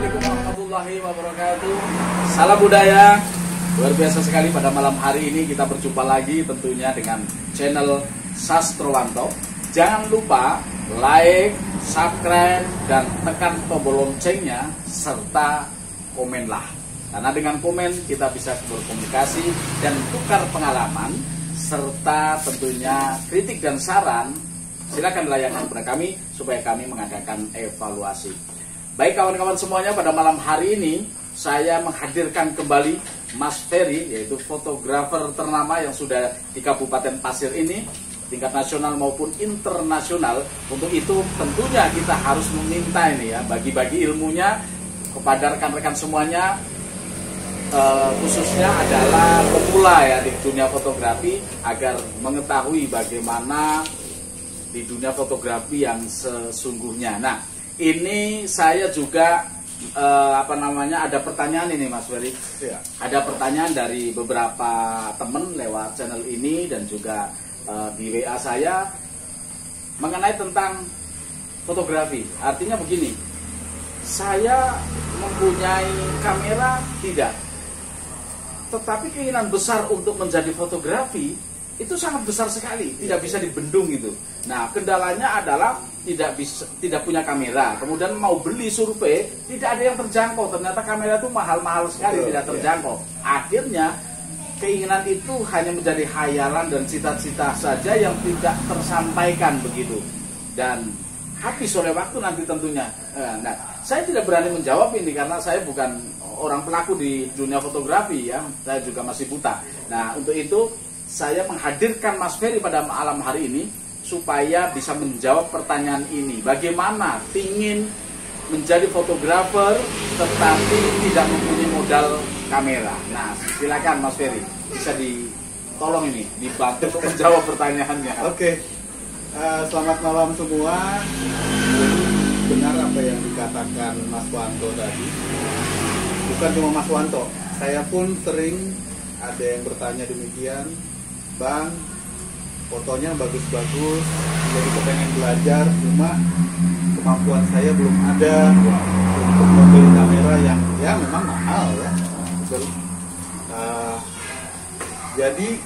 Assalamualaikum warahmatullahi wabarakatuh. Salam budaya. Luar biasa sekali pada malam hari ini kita berjumpa lagi tentunya dengan channel Sastrowanto. Jangan lupa like, subscribe, dan tekan tombol loncengnya serta komenlah. Karena dengan komen kita bisa berkomunikasi dan tukar pengalaman serta tentunya kritik dan saran. Silakan layangkan kepada kami supaya kami mengadakan evaluasi. Baik kawan-kawan semuanya, pada malam hari ini saya menghadirkan kembali Mas Ferry, yaitu fotografer ternama yang sudah di Kabupaten Pasir ini, tingkat nasional maupun internasional. Untuk itu tentunya kita harus meminta ini ya, bagi-bagi ilmunya kepada rekan-rekan semuanya, khususnya adalah pemula ya di dunia fotografi, agar mengetahui bagaimana di dunia fotografi yang sesungguhnya. Nah, ini saya juga ada pertanyaan ini Mas Ferry. Ya. Ada pertanyaan dari beberapa teman lewat channel ini dan juga di WA saya mengenai tentang fotografi. Artinya begini, saya mempunyai kamera tidak, tetapi keinginan besar untuk menjadi fotografi itu sangat besar sekali, tidak bisa dibendung gitu. Nah, kendalanya adalah tidak punya kamera, kemudian mau beli survei tidak ada yang terjangkau. Ternyata kamera itu mahal-mahal sekali, tidak terjangkau. Akhirnya keinginan itu hanya menjadi khayalan dan cita-cita saja yang tidak tersampaikan begitu, dan habis oleh waktu nanti tentunya. Nah, saya tidak berani menjawab ini karena saya bukan orang pelaku di dunia fotografi ya, saya juga masih buta. Nah, untuk itu saya menghadirkan Mas Ferry pada malam hari ini supaya bisa menjawab pertanyaan ini. Bagaimana ingin menjadi fotografer tetapi tidak mempunyai modal kamera. Nah, silakan Mas Ferry, bisa ditolong ini, dibantu untuk menjawab pertanyaannya. Oke. Selamat malam semua. Benar apa yang dikatakan Mas Wanto tadi. Bukan cuma Mas Wanto, saya pun sering ada yang bertanya demikian. Bang, fotonya bagus-bagus, jadi kepengen belajar, cuma kemampuan saya belum ada untuk membeli kamera yang ya memang mahal ya. Jadi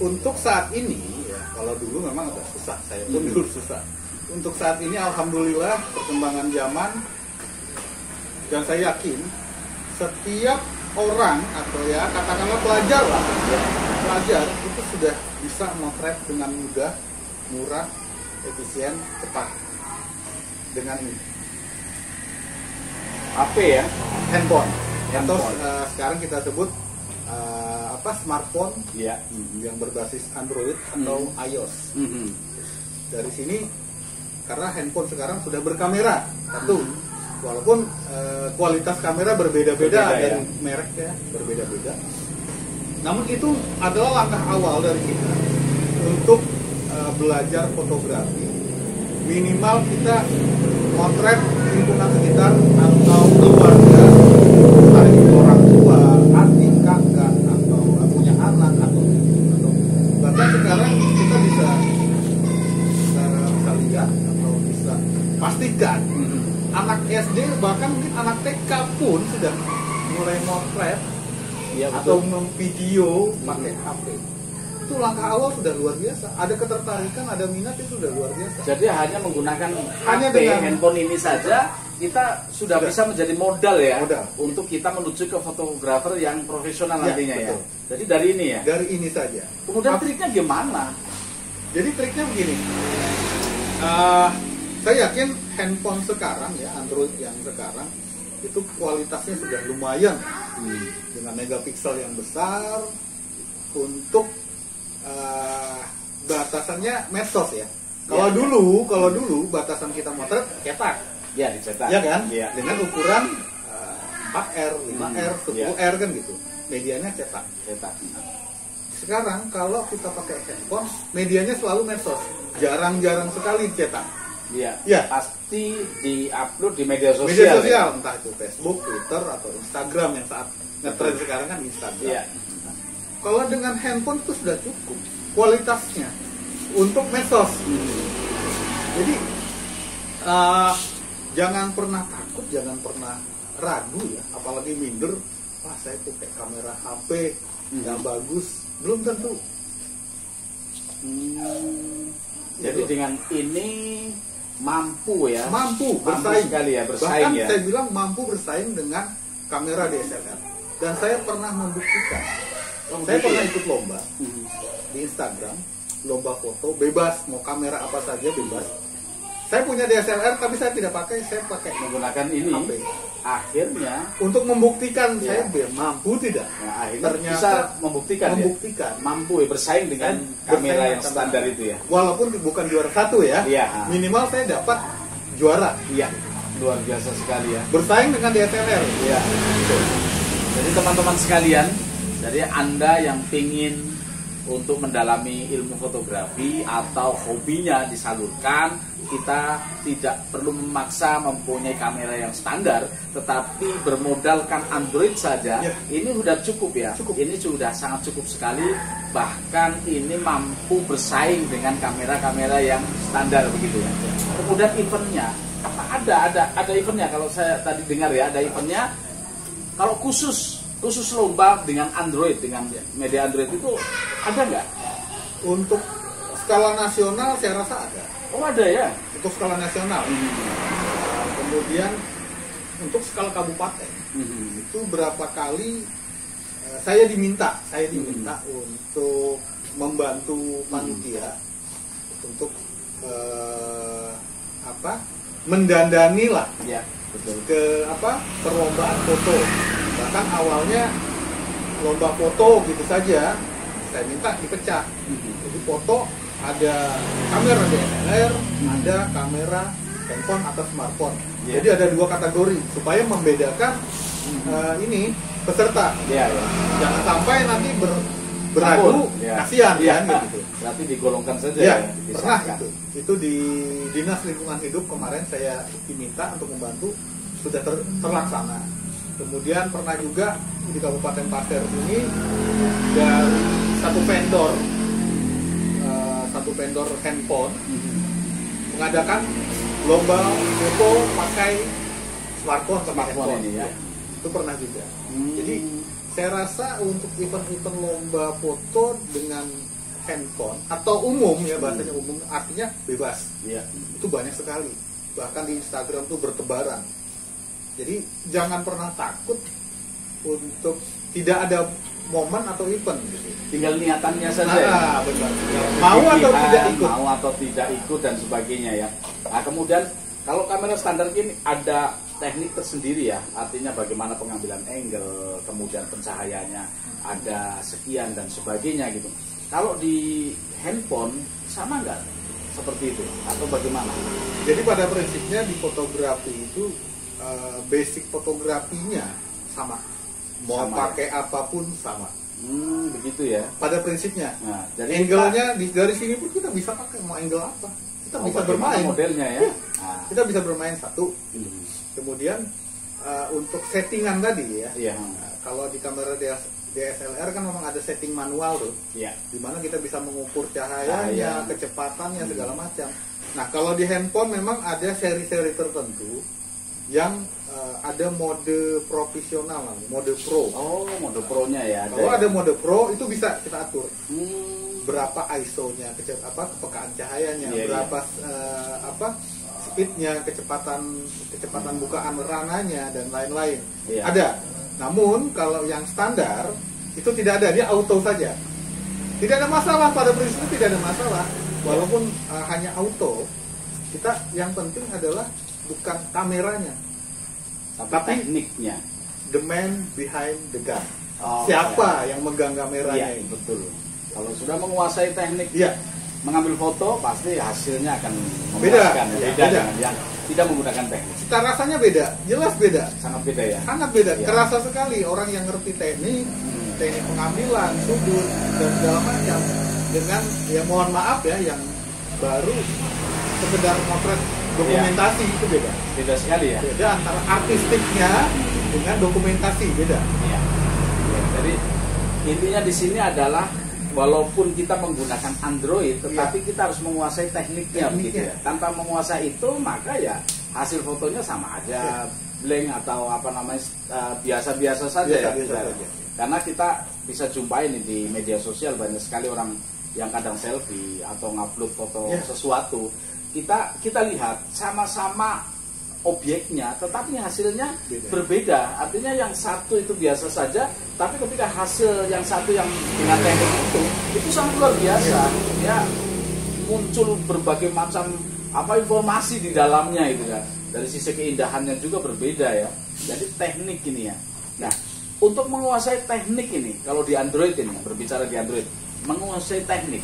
untuk saat ini ya, kalau dulu memang agak susah, saya pun dulu susah. Untuk saat ini alhamdulillah perkembangan zaman, dan saya yakin setiap orang atau ya katakanlah pelajar lah ya, pelajar itu sudah bisa motret dengan mudah, murah, efisien, cepat dengan ini HP ya, handphone. Atau sekarang kita sebut smartphone ya, yang berbasis Android atau iOS. Dari sini karena handphone sekarang sudah berkamera satu. Walaupun kualitas kamera berbeda-beda dari merek ya, berbeda-beda. Namun itu adalah langkah awal dari kita untuk belajar fotografi. Minimal kita motret lingkungan sekitar atau keluarga, entah itu orang tua, adik, kakak, atau punya anak atau bahkan sekarang kita bisa lihat atau bisa pastikan. Anak SD bahkan mungkin anak TK pun sudah mulai motret ya, atau memvideo pakai HP. Itu langkah awal sudah luar biasa. Ada ketertarikan, ada minat, itu sudah luar biasa. Jadi hanya menggunakan HP, handphone ini saja kita sudah bisa menjadi modal ya, untuk kita menuju ke fotografer yang profesional nantinya ya. Jadi dari ini ya. Dari ini saja. Kemudian triknya gimana? Jadi triknya begini. Saya yakin handphone sekarang ya, Android yang sekarang itu kualitasnya sudah lumayan dengan megapiksel yang besar. Untuk batasannya medsos ya. Kalau dulu batasan kita motret cetak. Ya, dicetak. Ya kan? Ya. Dengan ukuran 4R, 5R, 10R kan gitu. Medianya cetak. Sekarang kalau kita pakai handphone, medianya selalu medsos. Jarang-jarang sekali cetak. Iya, ya. Pasti di-upload di media sosial. Media sosial, entah itu Facebook, Twitter, atau Instagram yang saat ngetren sekarang kan Instagram. Iya. Kalau dengan handphone itu sudah cukup kualitasnya untuk medsos. Jadi jangan pernah takut, jangan pernah ragu ya, apalagi minder. Wah, saya pakai kamera HP yang bagus, belum tentu. Jadi dengan ini mampu ya, mampu bersaing sekali ya, bersaing. Bahkan ya. saya bilang mampu bersaing dengan kamera DSLR. Dan saya pernah membuktikan. Saya pernah ikut lomba di Instagram, lomba foto bebas, mau kamera apa saja bebas. Saya punya DSLR tapi saya tidak pakai, saya pakai menggunakan ini. HP. Akhirnya untuk membuktikan saya mampu tidak. Nah, akhirnya ternyata bisa membuktikan ya? Mampu ya, bersaing dengan kamera yang standar itu ya. Walaupun bukan juara satu ya, minimal saya dapat juara. Iya, luar biasa sekali ya. Bersaing dengan DSLR. Iya. Jadi teman-teman sekalian, jadi Anda yang ingin untuk mendalami ilmu fotografi atau hobinya disalurkan, kita tidak perlu memaksa mempunyai kamera yang standar, tetapi bermodalkan Android saja, ini sudah cukup ya. Ini sudah sangat cukup sekali, bahkan ini mampu bersaing dengan kamera-kamera yang standar begitu ya. Kemudian eventnya, ada eventnya, kalau saya tadi dengar ya, ada eventnya. Kalau khusus lomba dengan Android, dengan media Android itu ada nggak? Untuk skala nasional saya rasa ada. Oh, ada ya? Untuk skala nasional. Kemudian untuk skala kabupaten itu berapa kali saya diminta untuk membantu panitia untuk mendandani lah ke perlombaan foto. Bahkan awalnya lomba foto gitu saja saya minta dipecah. Jadi foto ada kamera DSLR, ada kamera handphone atau smartphone. Jadi ada dua kategori supaya membedakan ini peserta. Jangan sampai nanti beradu, kasihan kan gitu. Berarti digolongkan saja ya. Pernah itu di Dinas Lingkungan Hidup kemarin saya diminta untuk membantu, sudah terlaksana. Kemudian pernah juga di Kabupaten Pasir ini dari satu vendor handphone mengadakan lomba foto pakai smartphone ini ya. Itu pernah juga. Jadi saya rasa untuk event-event lomba foto dengan handphone atau umum ya, bahasanya umum artinya bebas. Itu banyak sekali. Bahkan di Instagram tuh bertebaran. Jadi jangan pernah takut untuk tidak ada momen atau event gitu. Tinggal niatannya saja. Benar. Mau atau tidak ikut dan sebagainya ya. Nah, kemudian kalau kamera standar ini ada teknik tersendiri ya, artinya bagaimana pengambilan angle, kemudian pencahayaannya ada sekian dan sebagainya gitu. Kalau di handphone sama nggak seperti itu atau bagaimana? Jadi pada prinsipnya di fotografi itu basic fotografinya sama, mau pakai apapun sama. Begitu ya. Pada prinsipnya. Nah, jadi angle-nya dari sini pun kita bisa pakai mau angle apa. Kita bisa bermain. Modelnya ya. Kita bisa bermain satu. Kemudian untuk settingan tadi ya. Kalau di kamera DSLR kan memang ada setting manual tuh. Dimana kita bisa mengukur cahayanya, kecepatannya segala macam. Nah kalau di handphone memang ada seri-seri tertentu yang ada mode profesional, mode pro. Oh, mode pro-nya ya. Kalau ada mode pro itu bisa kita atur. Berapa ISO-nya, kepekaan cahayanya, berapa speed-nya, kecepatan bukaan rananya dan lain-lain. Ada. Namun kalau yang standar itu tidak ada, dia auto saja. Tidak ada masalah, pada prinsipnya tidak ada masalah. Walaupun hanya auto, kita yang penting adalah bukan kameranya, tapi tekniknya. The man behind the gun. Siapa yang megang kameranya? Betul. Kalau sudah menguasai teknik mengambil foto, pasti hasilnya akan memuaskan. Beda dengan yang tidak menggunakan teknik. Cita rasanya beda, jelas beda. Sangat beda ya. Sangat beda. Kerasa sekali orang yang ngerti teknik pengambilan, sudut dan segala macam dengan mohon maaf ya yang baru sekedar motret dokumentasi itu beda. Beda sekali ya. Beda antara artistiknya dengan dokumentasi beda. Jadi intinya di sini adalah walaupun kita menggunakan Android, tetapi kita harus menguasai tekniknya begitu ya. Tanpa menguasai itu maka ya hasil fotonya sama aja, blank atau apa namanya biasa-biasa saja biasa, ya. Karena kita bisa jumpain di media sosial banyak sekali orang yang kadang selfie atau ngupload foto sesuatu. Kita lihat sama-sama objeknya, tetapi hasilnya berbeda. Artinya yang satu itu biasa saja, tapi ketika hasil yang satu yang dengan teknik itu sangat luar biasa. Ya, muncul berbagai macam informasi di dalamnya itu ya. Dari sisi keindahannya juga berbeda ya. Jadi teknik ini ya. Nah, untuk menguasai teknik ini, kalau di Android ini, berbicara di Android, menguasai teknik,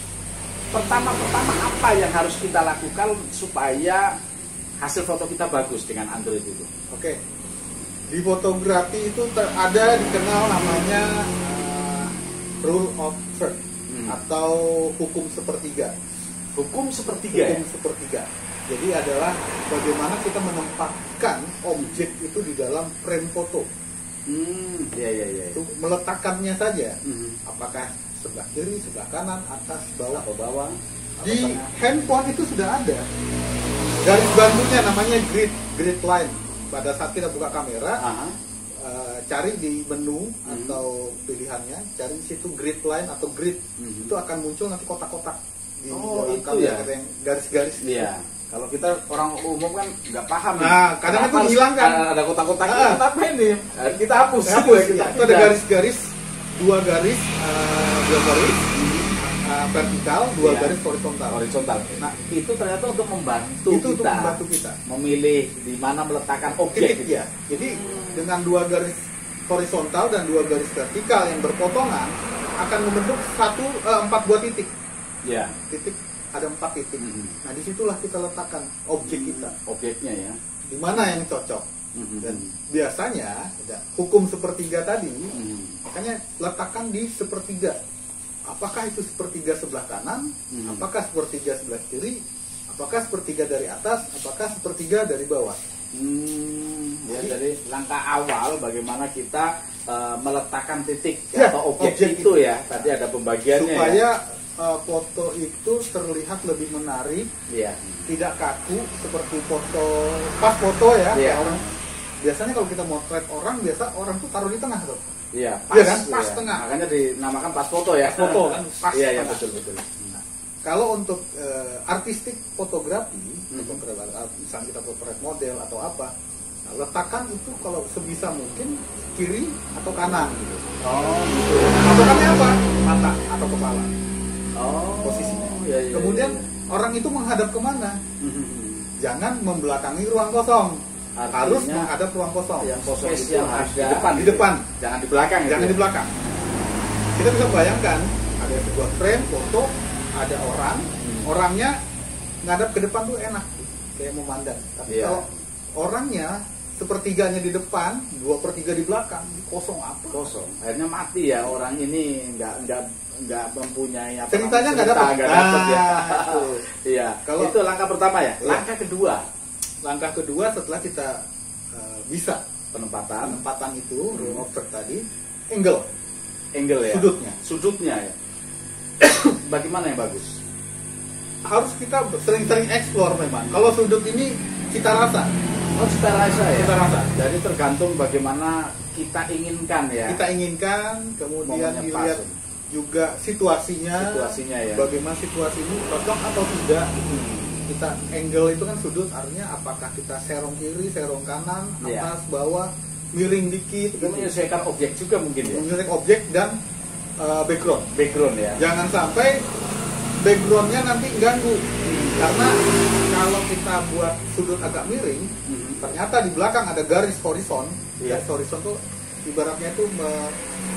pertama apa yang harus kita lakukan supaya hasil foto kita bagus dengan Android itu? Oke, di fotografi itu ada dikenal namanya rule of third atau hukum sepertiga. Hukum sepertiga. Hukum sepertiga. Jadi adalah bagaimana kita menempatkan objek itu di dalam frame foto. Ya. Itu meletakkannya saja. Apakah sebelah kiri, sebelah kanan, atas, bawah, atau bawah. Di handphone itu sudah ada garis bantunya namanya grid line. Pada saat kita buka kamera, cari di menu atau pilihannya, cari di situ grid line atau grid. Itu akan muncul nanti kotak-kotak di dalam kamera yang garis-garis. Iya. Kalau kita orang umum kan nggak paham. Nah, kadang itu hilang kan. Ada kotak-kotaknya. Apa ini? Kita hapus. Itu ada garis-garis, dua garis vertikal, dua garis horizontal. Nah, itu ternyata untuk membantu kita memilih di mana meletakkan objek gitu. Ya. Jadi dengan dua garis horizontal dan dua garis vertikal yang berpotongan akan membentuk 4 buah titik. Ya. Titik ada 4 titik. Nah, disitulah kita letakkan objek kita. Objeknya ya. Di mana yang cocok. Dan biasanya hukum sepertiga tadi, makanya letakkan di sepertiga. Apakah itu sepertiga sebelah kanan, apakah sepertiga sebelah kiri, apakah sepertiga dari atas, apakah sepertiga dari bawah. Jadi langkah awal bagaimana kita meletakkan titik atau objek itu ya. Tadi ada pembagiannya supaya foto itu terlihat lebih menarik, tidak kaku seperti pas foto ya. Orang biasanya kalau kita motret orang tuh taruh di tengah tuh. Iya, pas tengah. Makanya dinamakan pas foto ya. Foto kan pas. Iya, betul. Nah, kalau untuk artistik fotografi, misalnya kita potret model atau apa, letakkan itu kalau sebisa mungkin kiri atau kanan gitu. Gitu. Matokannya apa? Mata atau kepala. Posisinya. Iya. Kemudian orang itu menghadap kemana? Jangan membelakangi ruang kosong. Harus menghadap ruang kosong. Yang kosong itu di depan. Jangan di belakang. Jangan di belakang. Kita bisa bayangkan ada sebuah frame foto, ada orang, orangnya ngadap ke depan tuh enak, kayak memandang. Tapi kalau orangnya sepertiganya di depan, 2/3 di belakang, kosong apa? Kosong. Akhirnya mati ya orang ini nggak mempunyai apa. Ceritanya nggak dapat ya. Iya. Kalau itu langkah pertama ya. Langkah kedua setelah kita bisa penempatan itu rule of third tadi, angle ya. Sudutnya ya. Bagaimana yang bagus? Harus kita sering-sering explore memang. Kalau sudut ini kita rasa. Kita rasa ya. Jadi tergantung bagaimana kita inginkan ya. Kemudian dilihat juga situasinya ya. Bagaimana situasi ini cocok atau tidak. Kita angle itu kan sudut, artinya apakah kita serong kiri, serong kanan, atas, bawah, miring dikit. Itu menyesuaikan objek juga mungkin ya. Menyesuaikan objek dan background ya. Jangan sampai backgroundnya nanti ganggu. Karena kalau kita buat sudut agak miring, ternyata di belakang ada garis horizon. Garis horizon tuh ibaratnya itu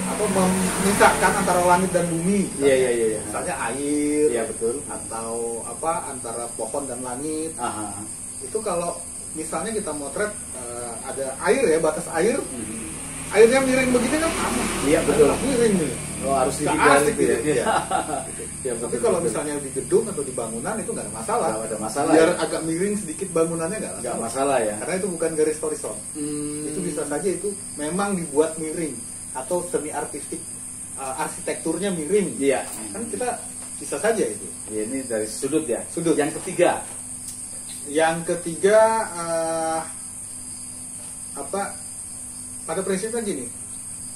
memisahkan antara langit dan bumi. Iya. Misalnya air, betul. Atau antara pohon dan langit. Itu kalau misalnya kita motret ada air ya, batas air. Airnya miring begitu kan aman. Iya betul. Miring nih. Harus dihindari gitu ya. Tapi kalau misalnya di gedung atau di bangunan itu nggak ada masalah. Nggak ada masalah. Biar agak miring sedikit bangunannya nggak masalah ya. Karena itu bukan garis horizon. Itu bisa saja itu memang dibuat miring atau semi artistik, arsitekturnya miring. Iya. Kan kita bisa saja itu. Ya, ini dari sudut ya. Sudut. Yang ketiga Yang ketiga pada prinsipnya gini,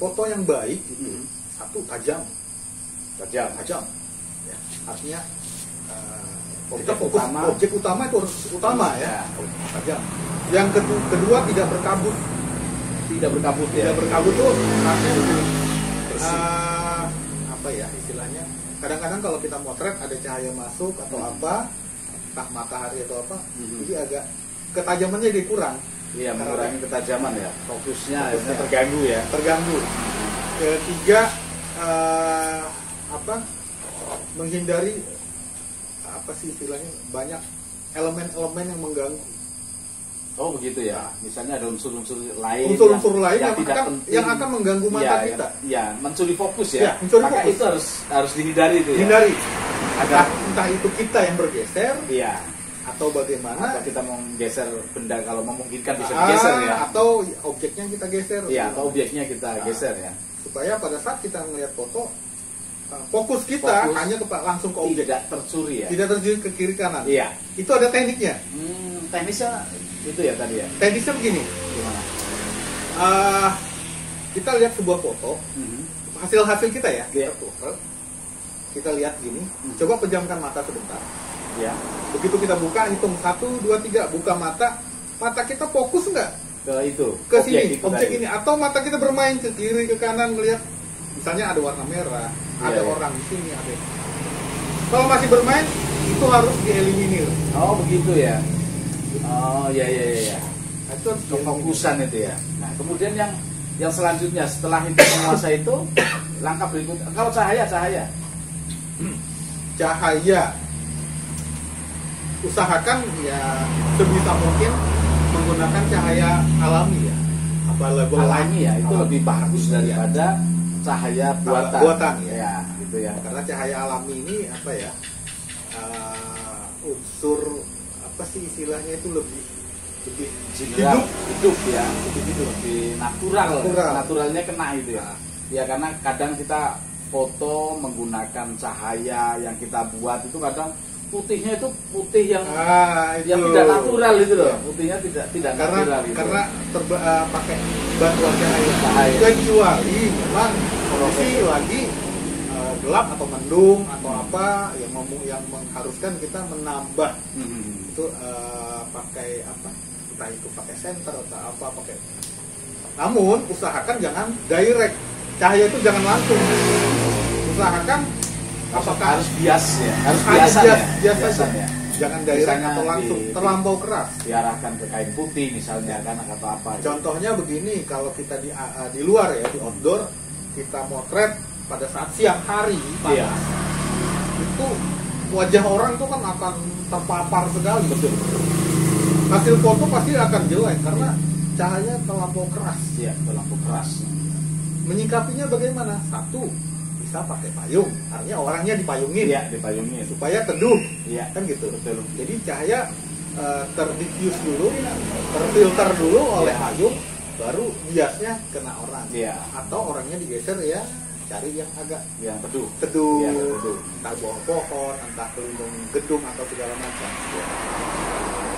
foto yang baik itu satu tajam. Ya. Artinya kita fokus objek utama itu harus utama ya. Tajam. Yang kedua tidak berkabut. Tidak berkabut tuh artinya istilahnya. Kadang-kadang kalau kita motret ada cahaya masuk atau apa, entah matahari atau apa, jadi agak ketajamannya jadi kurang. Iya, mengurangi ketajaman ya. Fokusnya terganggu ya. Terganggu. Ketiga menghindari istilahnya banyak elemen-elemen yang mengganggu. Oh begitu ya. Misalnya ada unsur-unsur lain. Yang akan mengganggu mata kita. Ya, mencuri fokus ya. Maka fokus. itu harus dihindari itu ya. Hindari. Entah itu kita yang bergeser. Iya. Atau bagaimana? Atau kita menggeser benda kalau memungkinkan bisa digeser ya. Atau objeknya kita geser. Iya, atau objeknya kita geser ya. Supaya pada saat kita melihat foto, fokus kita hanya langsung ke objek. Tidak tercuri ya. Tidak tercuri ke kiri kanan. Iya. Itu ada tekniknya. Teknisnya itu ya tadi ya. Teknisnya begini. Gimana? Kita lihat sebuah foto, hasil kita ya. Kita lihat gini. Coba pejamkan mata sebentar. Ya. Begitu kita buka, hitung 1, 2, 3, buka mata kita fokus nggak? Ke itu. Ke sini, objek ini. Atau mata kita bermain ke kiri, ke kanan, melihat misalnya ada warna merah, ada orang di sini, ada. Kalau masih bermain, itu harus dieliminir. Oh begitu ya. Oh ya. Nah, itu harus kefokusan itu ya. Nah kemudian yang selanjutnya setelah itu menguasai itu langkah berikutnya. Kalau cahaya. Usahakan ya sebisa mungkin menggunakan cahaya alami ya. Alami ya, itu lebih bagus daripada cahaya buatan ya. Gitu ya. Karena cahaya alami ini unsur istilahnya itu lebih hidup ya, lebih naturalnya kena itu ya. Ya karena kadang kita foto menggunakan cahaya yang kita buat itu kadang putihnya itu putih yang tidak natural itu loh. Putihnya tidak natural itu. Karena pakai bantuan cahaya. Kecuali memang kondisi lagi gelap atau mendung atau apa yang mengharuskan kita menambah itu pakai entah itu pakai senter atau apa pakai. Namun usahakan jangan direct, cahaya itu jangan langsung. Usahakan harus bias ya, harus biasa ya. Jangan direct atau langsung terlampau keras. Diarahkan ke kain putih misalnya kan atau apa. Contohnya begini, kalau kita di luar ya, di outdoor, kita motret pada saat siang hari panas, itu wajah orang itu kan akan terpapar sekali. Betul. Hasil foto pasti akan jelek karena cahaya terlampau keras. Iya, terlampau keras. Menyikapinya bagaimana? Satu, bisa pakai payung, artinya orangnya dipayungin. Iya, dipayungin supaya teduh. Iya, kan gitu. Betul. Jadi cahaya terdiffuse dulu, terfilter dulu oleh payung, baru biasnya kena orang. Iya. Atau orangnya digeser ya, cari yang agak teduh. Ya, teduh. Entah bawah pohon, entah pelindung gedung atau segala macam. Ya.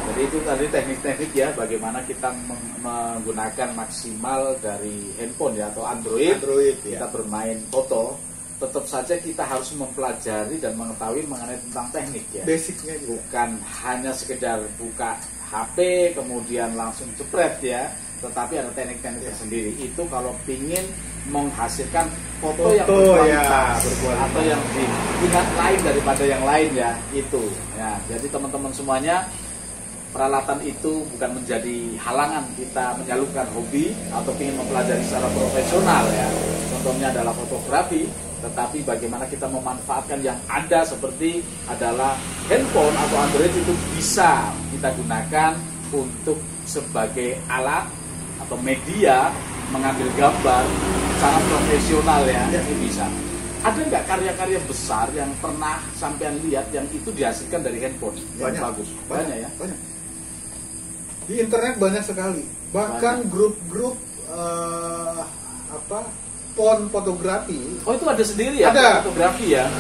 Jadi itu tadi teknik-teknik ya, bagaimana kita menggunakan maksimal dari handphone ya atau Android kita bermain foto. Tetap saja kita harus mempelajari dan mengetahui mengenai tentang teknik ya. Basicnya juga. Bukan hanya sekedar buka HP kemudian langsung jepret ya, tetapi ada teknik-teknik tersendiri. Itu kalau ingin menghasilkan foto yang berkualitas atau yang dilihat lain daripada yang lain ya, itu. Ya, jadi teman-teman semuanya, peralatan itu bukan menjadi halangan kita menyalurkan hobi atau ingin mempelajari secara profesional ya. Contohnya adalah fotografi, tetapi bagaimana kita memanfaatkan yang ada seperti adalah handphone atau Android itu bisa kita gunakan untuk sebagai alat atau media mengambil gambar secara profesional ya. Itu bisa. Ada nggak karya-karya besar yang pernah sampean lihat yang itu dihasilkan dari handphone yang bagus? Banyak ya. Banyak. Di internet banyak sekali, bahkan grup-grup pon fotografi. Oh itu ada sendiri ya? Ada fotografi ya.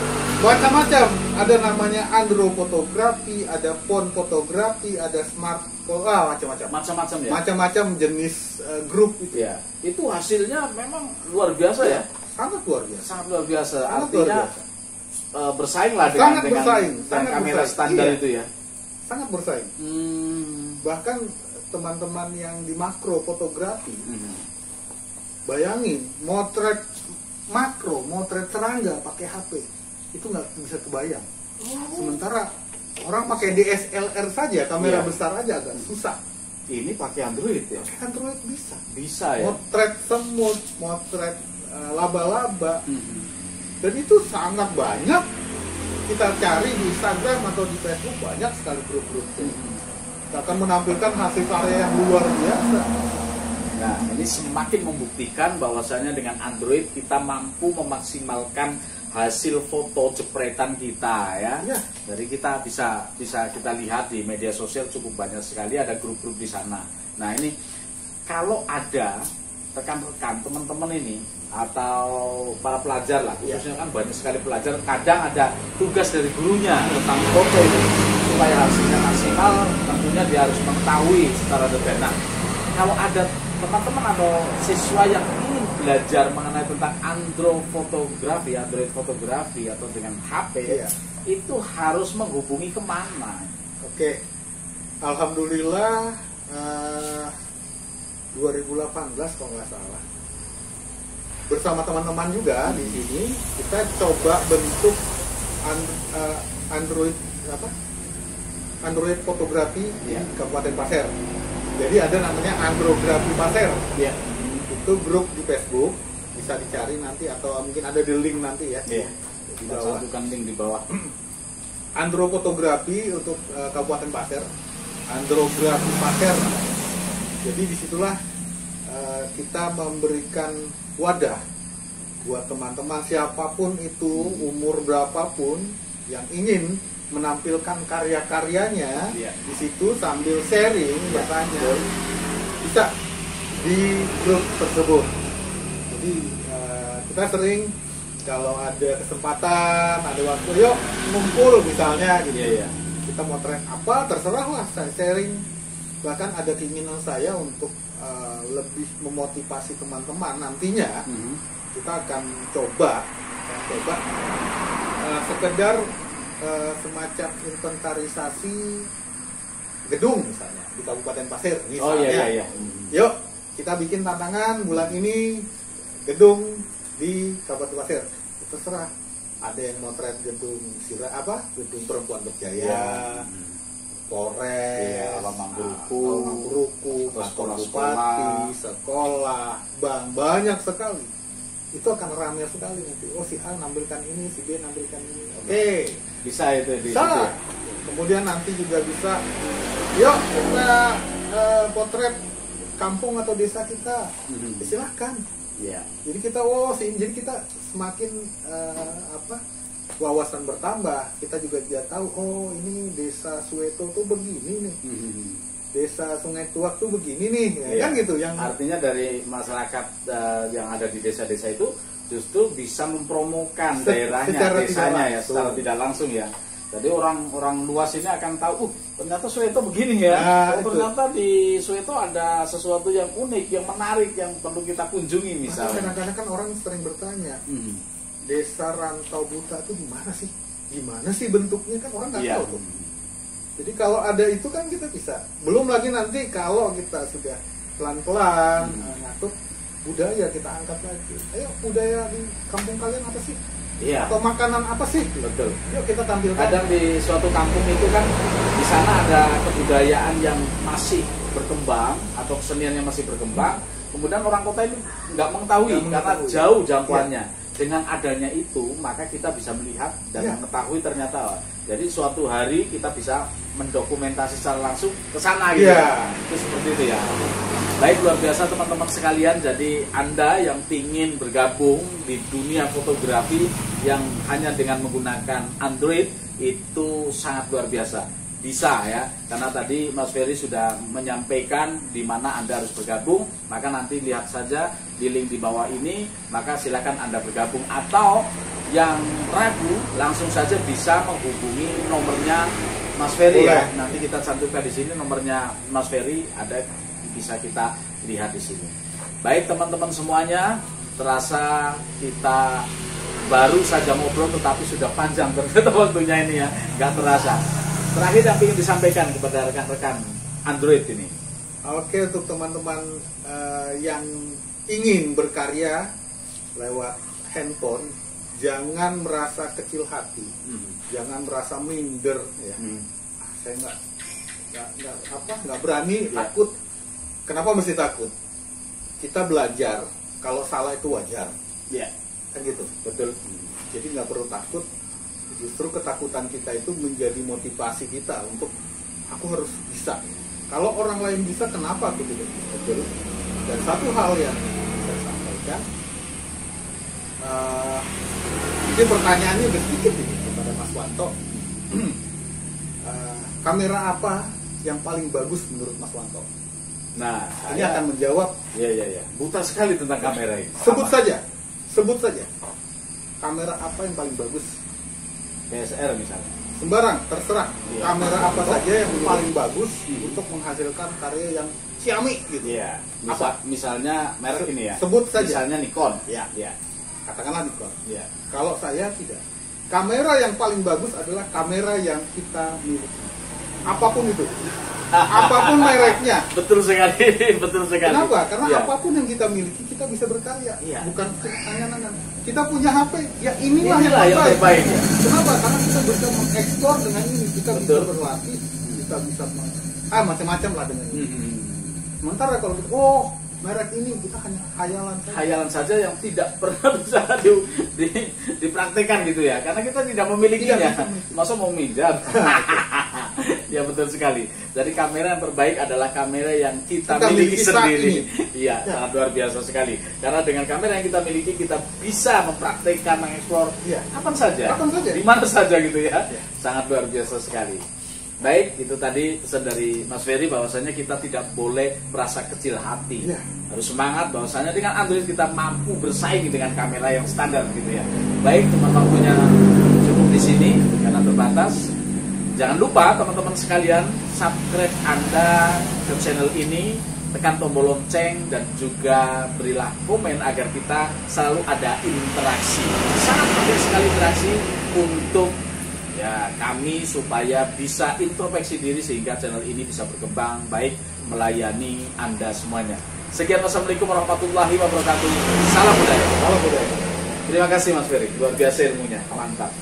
Macam-macam, ada namanya andro fotografi, ada phone fotografi, ada smart macam-macam. Macam-macam ya. Macam-macam jenis grup itu. Ya. Itu hasilnya memang luar biasa ya. Sangat luar biasa. Sangat luar biasa. Sangat Artinya luar biasa. Bersaing lah dengan sangat kamera bersaing. standar Iya. itu ya. Sangat bersaing. Bahkan teman-teman yang di makro fotografi, bayangin motret makro, motret serangga pakai HP itu nggak bisa kebayang. Sementara orang pakai DSLR saja, kamera besar aja agak susah. Ini pakai Android ya? Pakai Android bisa. Bisa ya. Motret semut, motret laba-laba, dan itu sangat banyak. Kita cari di Instagram atau di Facebook banyak sekali grup-grup. Kita akan menampilkan hasil karya yang luar biasa. Nah, ini semakin membuktikan bahwasanya dengan Android kita mampu memaksimalkan hasil foto jepretan kita ya. Jadi kita bisa kita lihat di media sosial cukup banyak sekali, ada grup-grup di sana. Nah, ini kalau ada rekan-rekan teman-teman ini atau para pelajar lah, khususnya kan banyak sekali pelajar, kadang ada tugas dari gurunya tentang foto ini supaya hasilnya maksimal, tentunya dia harus mengetahui secara detail. Nah, kalau ada teman-teman atau siswa yang ingin belajar mengenai tentang Android fotografi atau dengan HP, itu harus menghubungi kemana? Oke, alhamdulillah 2018 kalau nggak salah, bersama teman-teman juga di sini kita coba bentuk Android fotografi di Kabupaten Pasir. Jadi ada namanya Andrografi Pasir. Itu grup di Facebook, bisa dicari nanti atau mungkin ada di link nanti ya. Di bawah. Satukan link di bawah. Andro fotografi untuk Kabupaten Pasir, Andrografi Pasir. Jadi disitulah kita memberikan wadah buat teman-teman siapapun itu, umur berapapun yang ingin menampilkan karya-karyanya di situ sambil sharing, bertanya, bisa di grup tersebut. Jadi kita sering kalau ada kesempatan, ada waktu, yuk ngumpul misalnya gitu. Kita mau tren apa, terserah lah, saya sharing. Bahkan ada keinginan saya untuk lebih memotivasi teman-teman nantinya. Kita akan coba sekedar semacam inventarisasi gedung misalnya di Kabupaten Pasir misalnya. Yuk kita bikin tantangan bulan ini gedung di Kabupaten Pasir. Terserah, ada yang motret gedung gedung Perempuan Berjaya, Polres, Mangkuruku, Bupati, sekolah, bank, banyak sekali. Itu akan ramai sekali nanti. Oh, si A nampilkan ini, si B nampilkan ini. Oke. Bisa itu di situ ya? Kemudian nanti juga bisa, yuk kita potret kampung atau desa kita. Silahkan. Jadi kita jadi kita semakin wawasan bertambah. Kita juga tahu, oh ini desa Suweto tuh begini nih. Desa Sungai Tuak tuh begini nih, kan gitu. Yang artinya dari masyarakat yang ada di desa-desa itu justru bisa mempromokan daerahnya, desanya secara tidak langsung ya. Jadi orang luas ini akan tahu, ternyata Suweto begini ya. Ternyata di Suweto ada sesuatu yang unik, yang menarik, yang perlu kita kunjungi misalnya. Kadang-kadang kan orang sering bertanya, desa Rantau Buta itu gimana sih bentuknya, kan orang nggak tahu tuh. Jadi kalau ada itu kan kita bisa. Belum lagi nanti kalau kita sudah pelan-pelan ngatur budaya, kita angkat lagi. Ayo, budaya di kampung kalian apa sih? Atau makanan apa sih? Betul. Yuk kita tampilkan. Kadang di suatu kampung itu kan di sana ada kebudayaan yang masih berkembang atau kesenian yang masih berkembang. Kemudian orang kota ini nggak mengetahui karena jauh jangkauannya. Dengan adanya itu, maka kita bisa melihat dan mengetahui ternyata. Jadi suatu hari kita bisa mendokumentasi secara langsung ke sana gitu. Itu seperti itu ya. Baik, luar biasa teman-teman sekalian. Jadi Anda yang ingin bergabung di dunia fotografi yang hanya dengan menggunakan Android itu sangat luar biasa. bisa ya, karena tadi Mas Ferry sudah menyampaikan di mana Anda harus bergabung. Maka nanti lihat saja di link di bawah ini, maka silakan Anda bergabung, atau yang ragu langsung saja bisa menghubungi nomornya Mas Ferry ya. Nanti kita cantumkan di sini nomornya Mas Ferry, ada bisa kita lihat di sini. Baik teman-teman semuanya, terasa kita baru saja ngobrol tetapi sudah panjang ternyata waktunya ini ya, nggak terasa. Terakhir yang ingin disampaikan kepada rekan-rekan Android ini. Oke, untuk teman-teman yang ingin berkarya lewat handphone, jangan merasa kecil hati, jangan merasa minder ya. Saya nggak berani, takut. Kenapa mesti takut? Kita belajar, kalau salah itu wajar. Ya. Kan gitu, betul. Jadi nggak perlu takut. Justru ketakutan kita itu menjadi motivasi kita untuk aku harus bisa. Kalau orang lain bisa, kenapa aku tidak bisa? Betul. Dan satu hal yang saya sampaikan, ini pertanyaannya udah sedikit ini kepada Mas Wanto. Kamera apa yang paling bagus menurut Mas Wanto? Nah, ini akan menjawab. Ya. Buta sekali tentang kamera ini. Sebut saja kamera apa yang paling bagus. DSLR misalnya. Sembarang, terserah. Kamera apa saja yang paling bagus untuk menghasilkan karya yang ciamik gitu. Iya. Misalnya merek ini ya. Sebut saja. Misalnya Nikon. Ya. Katakanlah Nikon. Ya. Kalau saya tidak. Kamera yang paling bagus adalah kamera yang kita miliki. Apapun itu. Apapun mereknya. Betul sekali. Kenapa? Karena apapun yang kita miliki, kita bisa berkarya. Bukan angan-angan. Kita punya HP, ya inilah yang terbaik. Kenapa? Karena kita bisa mengeksplor dengan ini. Kita bisa berlatih, kita bisa macam-macam lah dengan ini. Sementara kalau kita, merek ini, kita hanya hayalan saja yang tidak pernah bisa dipraktekkan gitu ya. Karena kita tidak memilikinya. Masa mau minjam? Ya betul sekali. Jadi kamera yang terbaik adalah kamera yang kita miliki sendiri. Iya, sangat luar biasa sekali. Karena dengan kamera yang kita miliki, kita bisa mempraktekkan, mengeksplor kapan saja, di mana saja gitu ya. Sangat luar biasa sekali. Baik, itu tadi pesan dari Mas Ferry bahwasanya kita tidak boleh merasa kecil hati. Harus semangat bahwasanya dengan Android kita mampu bersaing dengan kamera yang standar gitu ya. Baik, teman-teman waktunya cukup di sini karena terbatas. Jangan lupa teman-teman sekalian, subscribe Anda ke channel ini, tekan tombol lonceng dan juga berilah komen agar kita selalu ada interaksi. Sangat penting sekali interaksi untuk kami supaya bisa introspeksi diri sehingga channel ini bisa berkembang baik melayani Anda semuanya. Sekian, wassalamualaikum warahmatullahi wabarakatuh. Salam budaya. Salam budaya. Terima kasih Mas Ferry, luar biasa ilmunya, mantap.